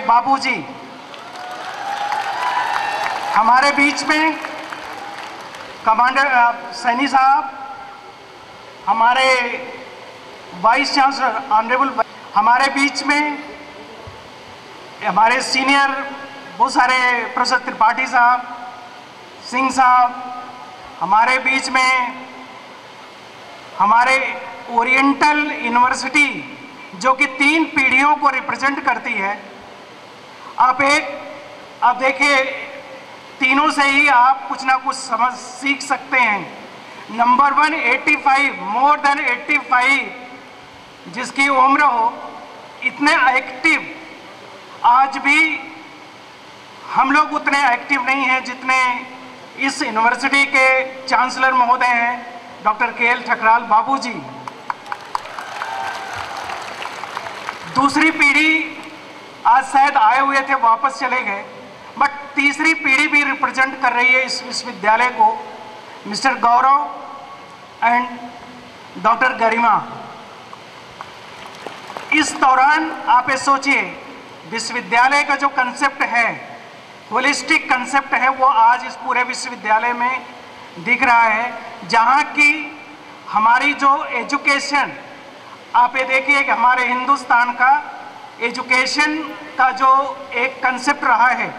बाबूजी हमारे बीच में, कमांडर सैनी साहब, हमारे वाइस चांसलर ऑनरेबल, हमारे बीच में हमारे सीनियर बहुत सारे प्रोफेसर त्रिपाठी साहब, सिंह साहब, हमारे बीच में हमारे ओरिएंटल यूनिवर्सिटी जो कि 3 पीढ़ियों को रिप्रेजेंट करती है। अब देखिए, तीनों से ही आप कुछ ना कुछ सीख सकते हैं। नंबर 1 85, मोर देन 85 जिसकी उम्र हो, इतने एक्टिव आज भी हम लोग उतने एक्टिव नहीं हैं जितने इस यूनिवर्सिटी के चांसलर महोदय हैं डॉक्टर KL ठकराल बाबूजी। दूसरी पीढ़ी आज शायद आए हुए थे, वापस चले गए, बट तीसरी पीढ़ी भी रिप्रेजेंट कर रही है इस विश्वविद्यालय को, मिस्टर गौरव एंड डॉक्टर गरिमा। इस दौरान आप ये सोचिए, विश्वविद्यालय का जो कंसेप्ट है, होलिस्टिक कंसेप्ट है, वो आज इस पूरे विश्वविद्यालय में दिख रहा है, जहाँ की हमारी जो एजुकेशन, आप ये देखिए कि हमारे हिंदुस्तान का एजुकेशन का जो एक कंसेप्ट रहा है,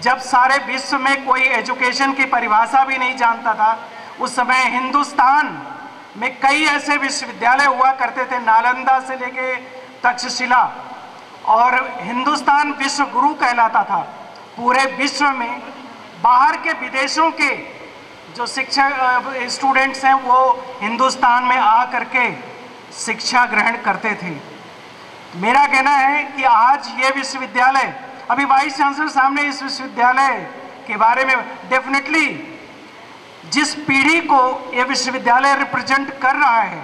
जब सारे विश्व में कोई एजुकेशन की परिभाषा भी नहीं जानता था, उस समय हिंदुस्तान में कई ऐसे विश्वविद्यालय हुआ करते थे, नालंदा से लेके तक्षशिला, और हिंदुस्तान विश्व गुरु कहलाता था। पूरे विश्व में बाहर के विदेशों के जो शिक्षक स्टूडेंट्स हैं वो हिंदुस्तान में आ करके शिक्षा ग्रहण करते थे। मेरा कहना है कि आज ये विश्वविद्यालय, अभी वाइस चांसलर साहब ने इस विश्वविद्यालय के बारे में डेफिनेटली जिस पीढ़ी को ये विश्वविद्यालय रिप्रेजेंट कर रहा है,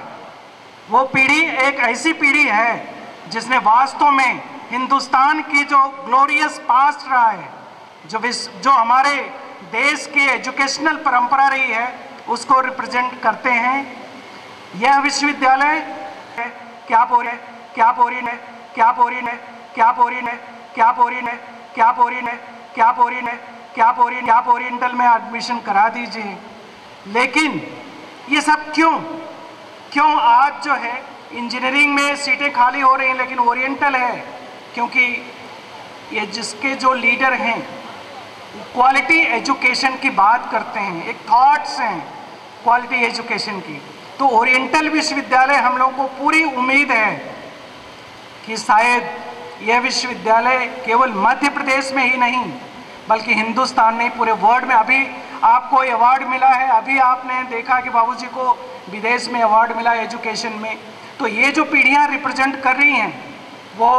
वो पीढ़ी एक ऐसी पीढ़ी है जिसने वास्तव में हिंदुस्तान की जो ग्लोरियस पास्ट रहा है, जो हमारे देश की एजुकेशनल परंपरा रही है, उसको रिप्रेजेंट करते हैं। यह विश्वविद्यालय क्या पोरी ने, क्या पोरी ने, क्या पोरी ने, क्या पोरी ने, क्या पोरी ने, क्या पोरी ने, क्या पोरी ने, क्या पोरी, क्या ओरिएंटल में एडमिशन करा दीजिए। लेकिन ये सब क्यों आज जो है इंजीनियरिंग में सीटें खाली हो रही हैं, लेकिन ओरिएंटल है, क्योंकि ये जिसके जो लीडर हैं क्वालिटी एजुकेशन की बात करते हैं, एक थॉट्स हैं क्वालिटी एजुकेशन की। तो ओरिएंटल विश्वविद्यालय, हम लोगों को पूरी उम्मीद है कि शायद यह विश्वविद्यालय केवल मध्य प्रदेश में ही नहीं बल्कि हिंदुस्तान में, पूरे वर्ल्ड में, अभी आपको अवार्ड मिला है, अभी आपने देखा कि बाबूजी को विदेश में अवार्ड मिला एजुकेशन में। तो ये जो पीढ़ियाँ रिप्रेजेंट कर रही हैं वो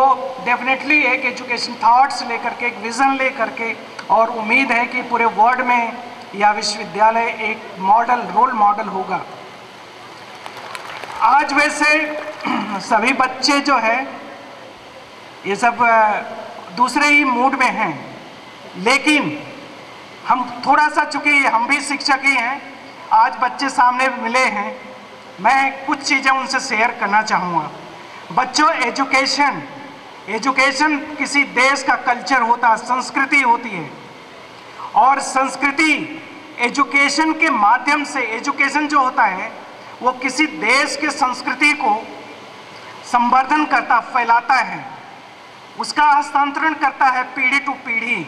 डेफिनेटली एक एजुकेशन थॉट्स लेकर के, एक विज़न लेकर के, और उम्मीद है कि पूरे वर्ल्ड में यह विश्वविद्यालय एक मॉडल, रोल मॉडल होगा। आज वैसे सभी बच्चे जो है ये सब दूसरे ही मूड में हैं, लेकिन हम थोड़ा सा, चूँकि हम भी शिक्षक ही हैं, आज बच्चे सामने मिले हैं, मैं कुछ चीज़ें उनसे शेयर करना चाहूँगा। बच्चों, एजुकेशन किसी देश का कल्चर होता है, संस्कृति होती है, और संस्कृति एजुकेशन के माध्यम से, एजुकेशन जो होता है वो किसी देश के संस्कृति को संवर्धन करता, फैलाता है, उसका हस्तांतरण करता है पीढ़ी टू पीढ़ी,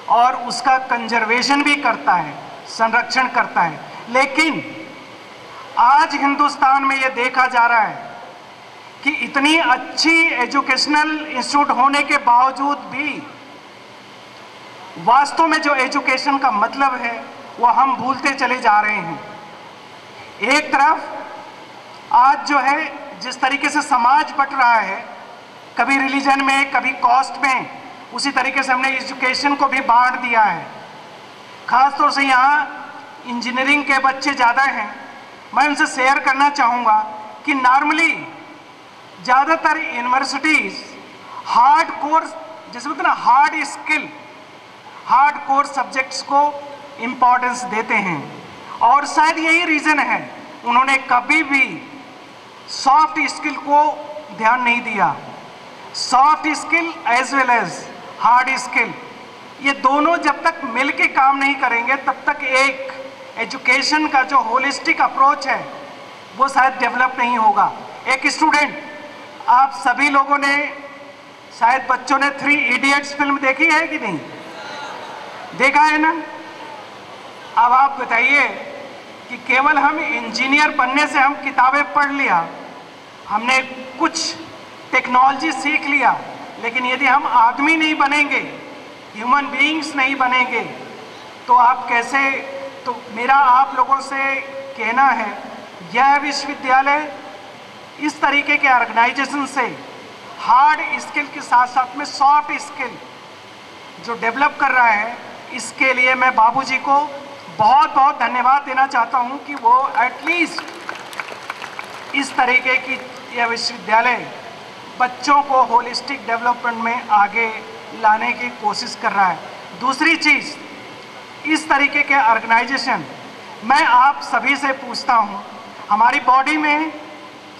और उसका कंजर्वेशन भी करता है, संरक्षण करता है। लेकिन आज हिंदुस्तान में ये देखा जा रहा है कि इतनी अच्छी एजुकेशनल इंस्टीट्यूट होने के बावजूद भी वास्तव में जो एजुकेशन का मतलब है वो हम भूलते चले जा रहे हैं। एक तरफ आज जो है जिस तरीके से समाज बट रहा है, कभी रिलीजन में, कभी कास्ट में, उसी तरीके से हमने एजुकेशन को भी बांट दिया है। ख़ास तौर से यहाँ इंजीनियरिंग के बच्चे ज़्यादा हैं। मैं उनसे शेयर करना चाहूँगा कि नॉर्मली ज़्यादातर यूनिवर्सिटीज़ हार्ड कोर्स, जैसे बोलते हैं ना, हार्ड कोर सब्जेक्ट्स को इम्पोर्टेंस देते हैं, और शायद यही रीज़न है उन्होंने कभी भी सॉफ्ट स्किल को ध्यान नहीं दिया। Soft skill as well as hard skill, ये दोनों जब तक मिल के काम नहीं करेंगे तब तक एक एजुकेशन का जो होलिस्टिक अप्रोच है वो शायद डेवलप नहीं होगा। एक स्टूडेंट, आप सभी लोगों ने शायद बच्चों ने 3 इडियट्स फिल्म देखी है कि नहीं? देखा है ना? अब आप बताइए कि केवल हम इंजीनियर बनने से हम किताबें पढ़ लिया, हमने कुछ टेक्नोलॉजी सीख लिया, लेकिन यदि हम आदमी नहीं बनेंगे, ह्यूमन बीइंग्स नहीं बनेंगे, तो आप कैसे? तो मेरा आप लोगों से कहना है, यह विश्वविद्यालय इस तरीके के ऑर्गेनाइजेशन से हार्ड स्किल के साथ साथ में सॉफ्ट स्किल जो डेवलप कर रहा है, इसके लिए मैं बाबूजी को बहुत बहुत धन्यवाद देना चाहता हूं कि वो एटलीस्ट इस तरीके की यह विश्वविद्यालय बच्चों को होलिस्टिक डेवलपमेंट में आगे लाने की कोशिश कर रहा है। दूसरी चीज़, इस तरीके के ऑर्गेनाइजेशन, मैं आप सभी से पूछता हूं, हमारी बॉडी में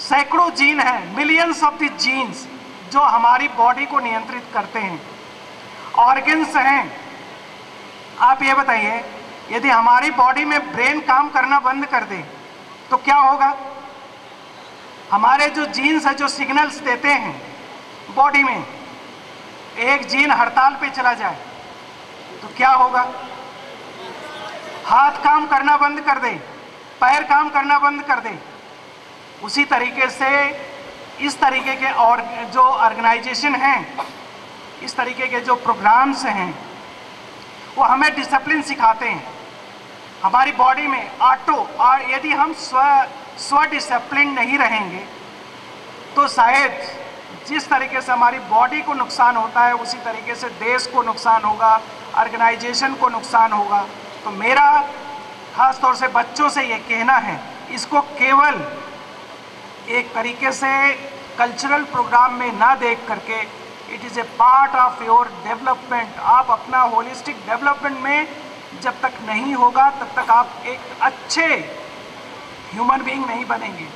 सैकड़ों जीन हैं, मिलियंस ऑफ द जीन्स जो हमारी बॉडी को नियंत्रित करते हैं, ऑर्गन्स हैं। आप ये बताइए, यदि हमारी बॉडी में ब्रेन काम करना बंद कर दे तो क्या होगा? हमारे जो जीन्स हैं जो सिग्नल्स देते हैं बॉडी में, एक जीन हड़ताल पे चला जाए तो क्या होगा? हाथ काम करना बंद कर दे, पैर काम करना बंद कर दे। उसी तरीके से इस तरीके के और जो ऑर्गेनाइजेशन हैं, इस तरीके के जो प्रोग्राम्स हैं, वो हमें डिसिप्लिन सिखाते हैं। हमारी बॉडी में और यदि हम स्व डिसिप्लिन नहीं रहेंगे तो शायद जिस तरीके से हमारी बॉडी को नुकसान होता है उसी तरीके से देश को नुकसान होगा, ऑर्गेनाइजेशन को नुकसान होगा। तो मेरा खास तौर से बच्चों से ये कहना है, इसको केवल एक तरीके से कल्चरल प्रोग्राम में ना देख करके, it is a part of your development. आप अपना होलिस्टिक डेवलपमेंट में जब तक नहीं होगा तब तक आप एक अच्छे ह्यूमन बीइंग नहीं बनेंगे।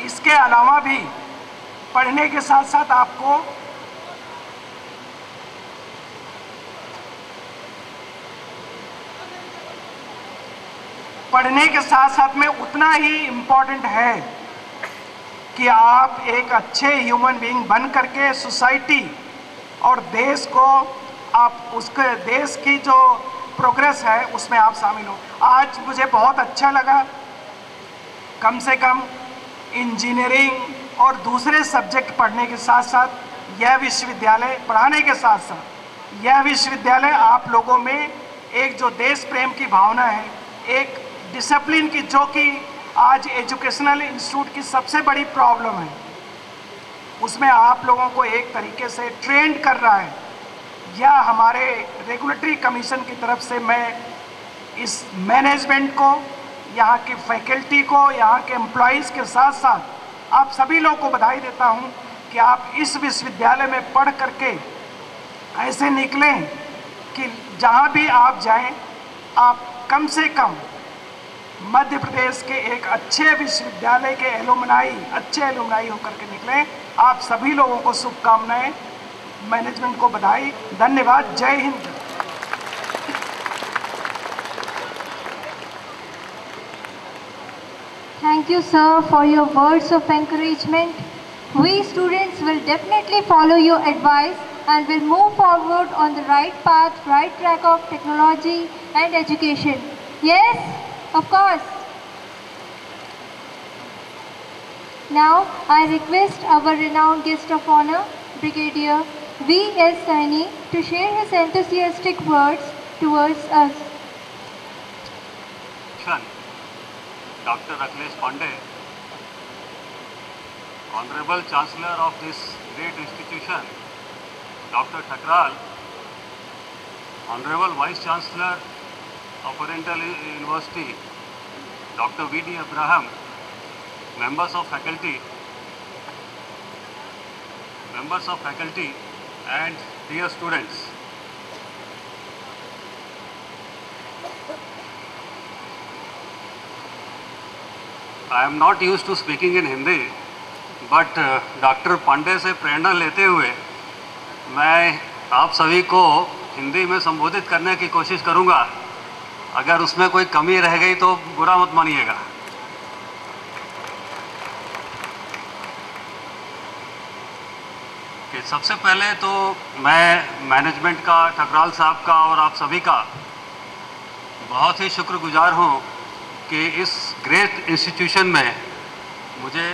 इसके अलावा भी पढ़ने के साथ साथ आपको में उतना ही इम्पोर्टेंट है कि आप एक अच्छे ह्यूमन बीइंग बन करके सोसाइटी और देश को, आप उसके देश की जो प्रोग्रेस है उसमें आप शामिल हो। आज मुझे बहुत अच्छा लगा, कम से कम इंजीनियरिंग और दूसरे सब्जेक्ट पढ़ने के साथ साथ यह विश्वविद्यालय पढ़ाने के साथ साथ यह विश्वविद्यालय आप लोगों में एक जो देश प्रेम की भावना है, एक डिसिप्लिन की, जो कि आज एजुकेशनल इंस्टीट्यूट की सबसे बड़ी प्रॉब्लम है, उसमें आप लोगों को एक तरीके से ट्रेंड कर रहा है। या हमारे रेगुलेटरी कमीशन की तरफ से मैं इस मैनेजमेंट को, यहाँ की फैकल्टी को, यहाँ के एम्प्लॉइज़ के साथ साथ आप सभी लोगों को बधाई देता हूँ कि आप इस विश्वविद्यालय में पढ़ करके ऐसे निकलें कि जहाँ भी आप जाएं, आप कम से कम मध्य प्रदेश के एक अच्छे विश्वविद्यालय के अच्छे एलुमनाई होकर के निकलें। आप सभी लोगों को शुभकामनाएं, मैनेजमेंट को बधाई, धन्यवाद, जय Hind. Thank you, sir, for your words of encouragement. We students will definitely follow your advice and will move forward on the right path, right track of technology and education. Yes, of course. Now, I request our renowned guest of honor, Brigadier V.S. Saini, to share his enthusiastic words towards us. Dr. Akhilesh Pandey, Honorable Chancellor of this great institution, Dr. Thakral, Honorable Vice Chancellor of Oriental University, Dr. V.D. Abraham, members of faculty and dear students. I am not used to speaking in Hindi, but doctor Pandey से प्रेरणा लेते हुए मैं आप सभी को हिंदी में संबोधित करने की कोशिश करूंगा। अगर उसमें कोई कमी रह गई तो बुरा मत मानिएगा। कि सबसे पहले तो मैं मैनेजमेंट का, ठकराल साहब का और आप सभी का बहुत ही शुक्रगुजार हूं कि इस ग्रेट इंस्टीट्यूशन में मुझे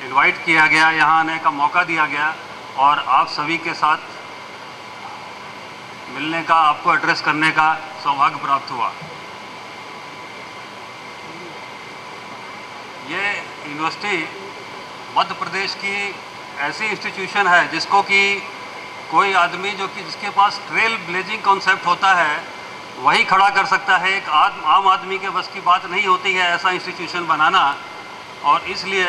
इनवाइट किया गया, यहाँ आने का मौका दिया गया और आप सभी के साथ मिलने का, आपको एड्रेस करने का सौभाग्य प्राप्त हुआ। ये यूनिवर्सिटी मध्य प्रदेश की ऐसी इंस्टीट्यूशन है जिसको कि कोई आदमी जिसके पास ट्रेल ब्लेजिंग कॉन्सेप्ट होता है वही खड़ा कर सकता है। एक आम आदमी के बस की बात नहीं होती है ऐसा इंस्टीट्यूशन बनाना। और इसलिए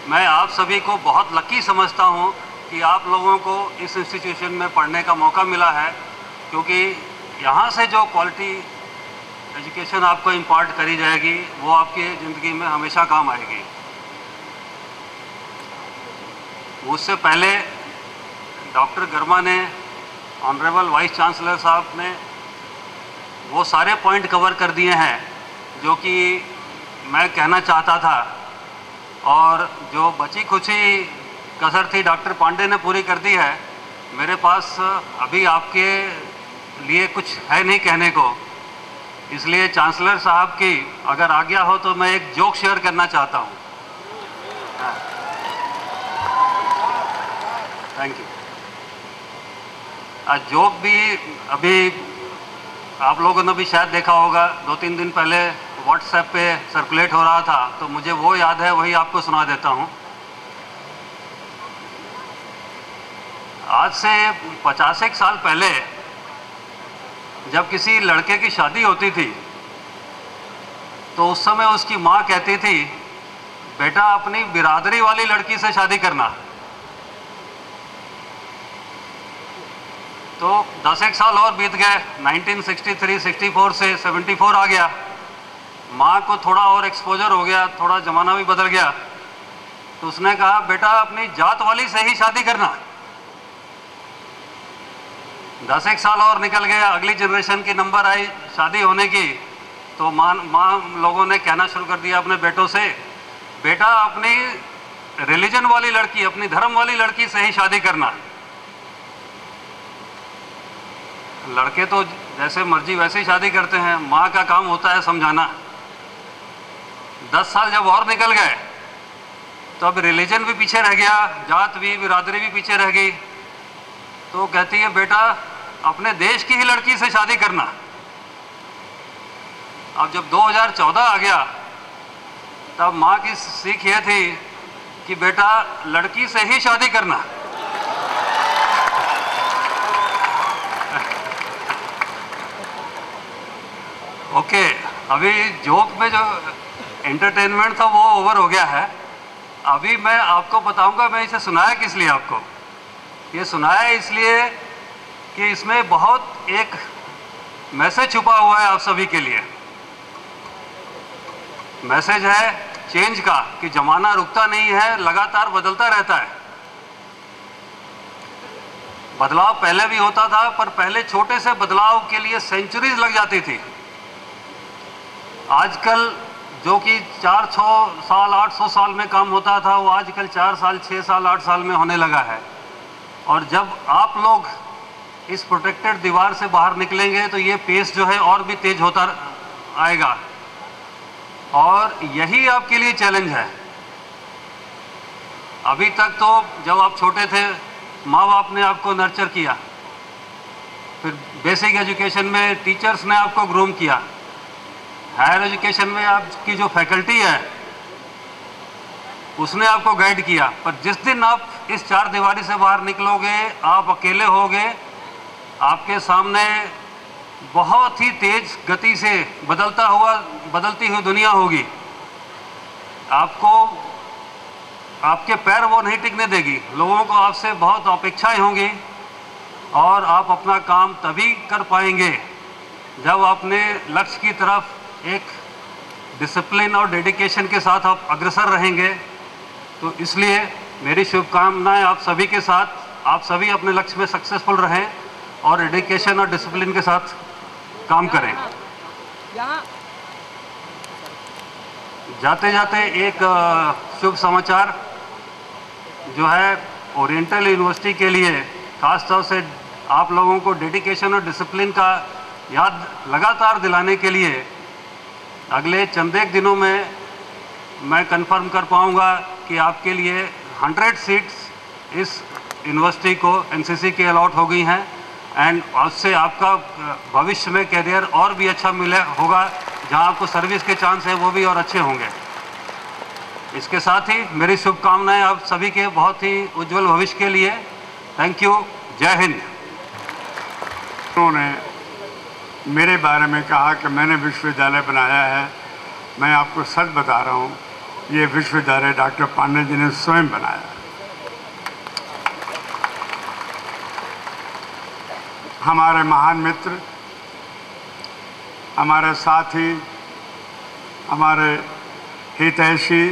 मैं आप सभी को बहुत लकी समझता हूँ कि आप लोगों को इस इंस्टीट्यूशन में पढ़ने का मौका मिला है, क्योंकि यहाँ से जो क्वालिटी एजुकेशन आपको इम्पार्ट करी जाएगी वो आपकी ज़िंदगी में हमेशा काम आएगी। उससे पहले डॉक्टर गर्मा ने, ऑनरेबल वाइस चांसलर साहब ने वो सारे पॉइंट कवर कर दिए हैं जो कि मैं कहना चाहता था, और जो बची कुची कसर थी डॉक्टर पांडे ने पूरी कर दी है। मेरे पास अभी आपके लिए कुछ है नहीं कहने को, इसलिए चांसलर साहब की अगर आज्ञा हो तो मैं एक जोक शेयर करना चाहता हूँ। Thank you. आज जोक भी अभी आप लोगों ने भी शायद देखा होगा, 2-3 दिन पहले व्हाट्सएप पे सर्कुलेट हो रहा था, तो मुझे वो याद है, वही आपको सुना देता हूँ। आज से 50 साल पहले जब किसी लड़के की शादी होती थी तो उस समय उसकी माँ कहती थी, बेटा अपनी बिरादरी वाली लड़की से शादी करना। तो 10 साल और बीत गए, 1963, 64 से 74 आ गया। माँ को थोड़ा और एक्सपोजर हो गया, थोड़ा ज़माना भी बदल गया, तो उसने कहा बेटा अपनी जात वाली से ही शादी करना। 10 साल और निकल गया, अगली जनरेशन की नंबर आई शादी होने की, तो माँ लोगों ने कहना शुरू कर दिया अपने बेटों से, बेटा अपनी रिलीजन वाली लड़की, अपनी धर्म वाली लड़की से ही शादी करना। लड़के तो जैसे मर्जी वैसे ही शादी करते हैं, माँ का काम होता है समझाना। 10 साल जब और निकल गए तो अब रिलीजन भी पीछे रह गया, जात भी, बिरादरी भी पीछे रह गई। तो कहती है बेटा अपने देश की ही लड़की से शादी करना। अब जब 2014 आ गया तब माँ की सीख ये थी कि बेटा लड़की से ही शादी करना। ओके, अभी जोक में जो एंटरटेनमेंट था वो ओवर हो गया है। अभी मैं आपको बताऊंगा मैं इसे सुनाया किस लिए आपको। ये सुनाया इसलिए कि इसमें बहुत एक मैसेज छुपा हुआ है आप सभी के लिए। मैसेज है चेंज का, कि जमाना रुकता नहीं है, लगातार बदलता रहता है। बदलाव पहले भी होता था, पर पहले छोटे से बदलाव के लिए सेंचुरीज लग जाती थी। आजकल जो कि 400 साल 800 साल में काम होता था वो आजकल 4 साल 6 साल 8 साल में होने लगा है। और जब आप लोग इस प्रोटेक्टेड दीवार से बाहर निकलेंगे तो ये पेस जो है और भी तेज होता आएगा, और यही आपके लिए चैलेंज है। अभी तक तो जब आप छोटे थे माँ बाप ने आपको नर्चर किया, फिर बेसिक एजुकेशन में टीचर्स ने आपको ग्रूम किया, हायर एजुकेशन में आपकी जो फैकल्टी है उसने आपको गाइड किया। पर जिस दिन आप इस 4 दीवारी से बाहर निकलोगे, आप अकेले होगे, आपके सामने बहुत ही तेज गति से बदलती हुई दुनिया होगी। आपको आपके पैर वो नहीं टिकने देगी, लोगों को आपसे बहुत अपेक्षाएं होंगी, और आप अपना काम तभी कर पाएंगे जब अपने लक्ष्य की तरफ एक डिसिप्लिन और डेडिकेशन के साथ आप अग्रसर रहेंगे। तो इसलिए मेरी शुभकामनाएं आप सभी के साथ, आप सभी अपने लक्ष्य में सक्सेसफुल रहें। और डेडिकेशन और डिसिप्लिन के साथ काम करें। जाते जाते एक शुभ समाचार जो है ओरिएंटल यूनिवर्सिटी के लिए, खास तौर से आप लोगों को डेडिकेशन और डिसिप्लिन का याद लगातार दिलाने के लिए अगले चंद एक दिनों में मैं कंफर्म कर पाऊंगा कि आपके लिए 100 सीट्स इस यूनिवर्सिटी को एनसीसी के अलॉट हो गई हैं एंड उससे आपका भविष्य में कैरियर और भी अच्छा मिले होगा, जहां आपको सर्विस के चांस है वो भी और अच्छे होंगे। इसके साथ ही मेरी शुभकामनाएं आप सभी के बहुत ही उज्जवल भविष्य के लिए। Thank you. जय हिंद। उन्होंने मेरे बारे में कहा कि मैंने विश्वविद्यालय बनाया है। मैं आपको सच बता रहा हूँ, ये विश्वविद्यालय डॉक्टर पांडे जी ने स्वयं बनाया। हमारे महान मित्र, हमारे साथी, हमारे हितैषी,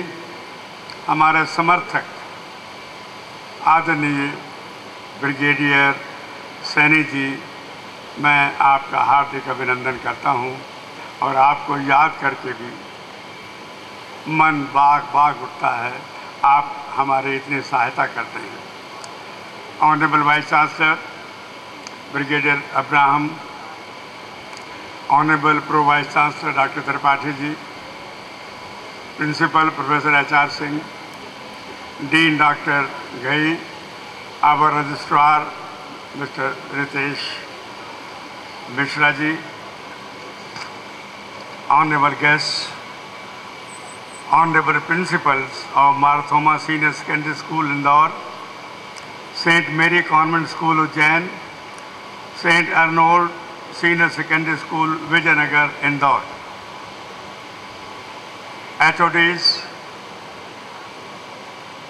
हमारे समर्थक आदरणीय ब्रिगेडियर सैनी जी, मैं आपका हार्दिक अभिनंदन करता हूं और आपको याद करके भी मन बाग उठता है। आप हमारे इतनी सहायता करते हैं। Honourable vice chancellor brigadier Abraham, honourable pro vice chancellor doctor Tripathi ji, principal professor HR Singh, dean doctor Ghai, our registrar mister Ritesh Mishra ji, honourable guest, honourable principals of Marthoma senior secondary school Indore, saint Mary convent school Ujjain, saint Arnold senior secondary school Vijaynagar Indore, HODs,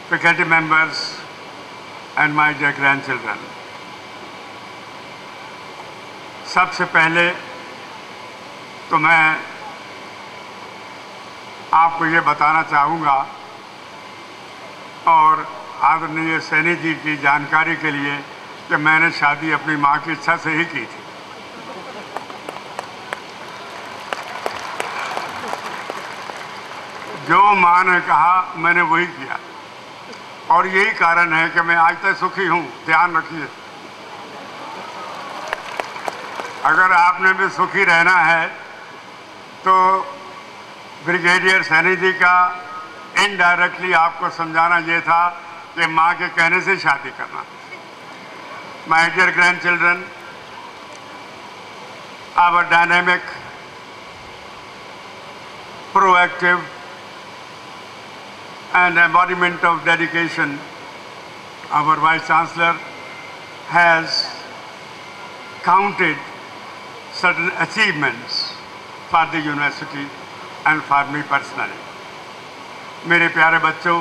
faculty members and my dear grandchildren, सबसे पहले तो मैं आपको ये बताना चाहूँगा और आदरणीय सैनी जी की जानकारी के लिए कि मैंने शादी अपनी माँ की इच्छा से ही की थी। जो माँ ने कहा मैंने वही किया और यही कारण है कि मैं आज तक सुखी हूँ। ध्यान रखिए, अगर आपने भी सुखी रहना है तो ब्रिगेडियर सैनी जी का इनडायरेक्टली आपको समझाना ये था कि माँ के कहने से शादी करना। My dear grandchildren, our dynamic, proactive and embodiment of dedication, our Vice Chancellor has counted certain achievements for the university and for me personally. मेरे प्यारे बच्चों,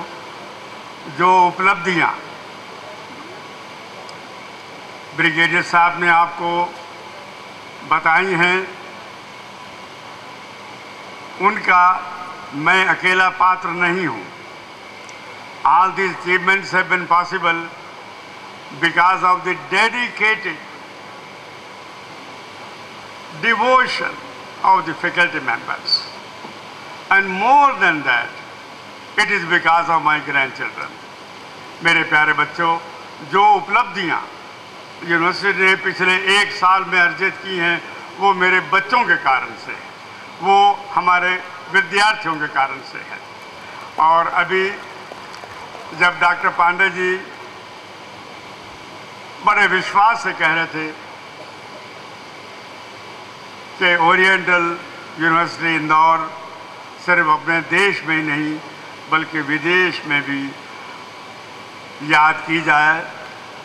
जो उपलब्धियां ब्रिगेडियर साहब ने आपको बताई हैं, उनका मैं अकेला पात्र नहीं हूं। All these achievements have been possible because of the dedicated devotion of the faculty members. And more than that, it is because of my grandchildren. मेरे प्यारे बच्चों, जो उपलब्धियां यूनिवर्सिटी ने पिछले 1 साल में अर्जित की हैं, वो मेरे बच्चों के कारण से है, वो हमारे विद्यार्थियों के कारण से है। और अभी जब डॉक्टर पांडे जी बड़े विश्वास से कह रहे थे कि ओरिएंटल यूनिवर्सिटी इंदौर सिर्फ अपने देश में ही नहीं बल्कि विदेश में भी याद की जाए,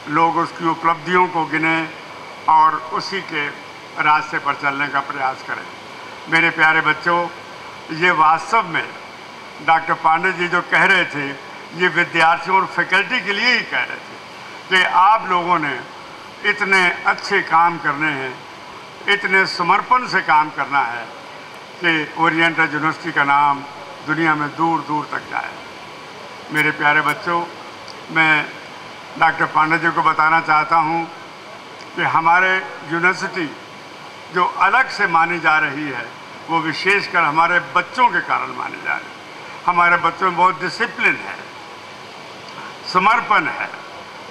लोग उसकी उपलब्धियों को गिने और उसी के रास्ते पर चलने का प्रयास करें। मेरे प्यारे बच्चों, ये वास्तव में डॉक्टर पांडे जी जो कह रहे थे, ये विद्यार्थियों और फैकल्टी के लिए ही कह रहे थे कि आप लोगों ने इतने अच्छे काम करने हैं, इतने समर्पण से काम करना है कि ओरिएंटल यूनिवर्सिटी का नाम दुनिया में दूर दूर तक जाए। मेरे प्यारे बच्चों, मैं डॉक्टर पांडे जी को बताना चाहता हूँ कि हमारे यूनिवर्सिटी जो अलग से मानी जा रही है वो विशेषकर हमारे बच्चों के कारण मानी जा रही है। हमारे बच्चों में बहुत डिसिप्लिन है, समर्पण है।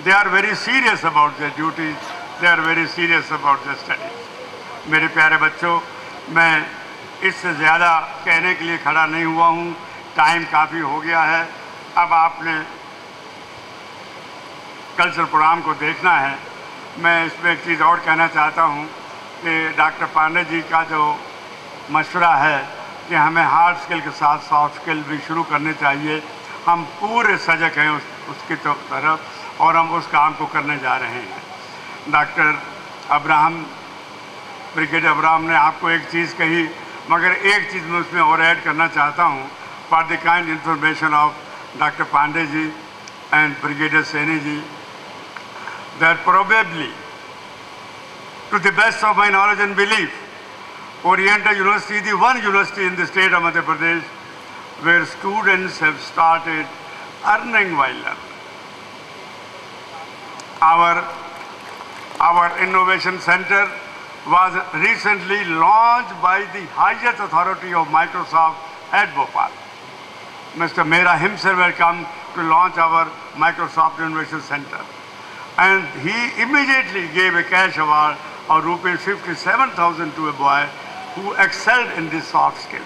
They are very serious about their duties, they are very serious about their studies. मेरे प्यारे बच्चों, मैं इससे ज़्यादा कहने के लिए खड़ा नहीं हुआ हूँ, टाइम काफ़ी हो गया है। अब आपने कल्चरल प्रोग्राम को देखना है। मैं इसमें एक चीज़ और कहना चाहता हूँ कि डॉक्टर पांडे जी का जो मशवरा है कि हमें हार्ड स्किल के साथ सॉफ्ट स्किल भी शुरू करने चाहिए, हम पूरे सजग हैं उसकी तरफ और हम उस काम को करने जा रहे हैं। डॉक्टर अब्राहम, ब्रिगेडियर अब्राहम ने आपको एक चीज़ कही, मगर एक चीज़ मैं उसमें और ऐड करना चाहता हूँ। For the kind information of doctor Pandey ji and brigadier Saini ji, that probably, to the best of my knowledge and belief, Oriental University is the one university in the state of Madhya Pradesh where students have started earning while learning. Our innovation center was recently launched by the highest authority of Microsoft at Bhopal. Mr. Mehra himself will come to launch our Microsoft Innovation Center. And he immediately gave a cash award of rupees 57,000 to a boy who excelled in this soft skill.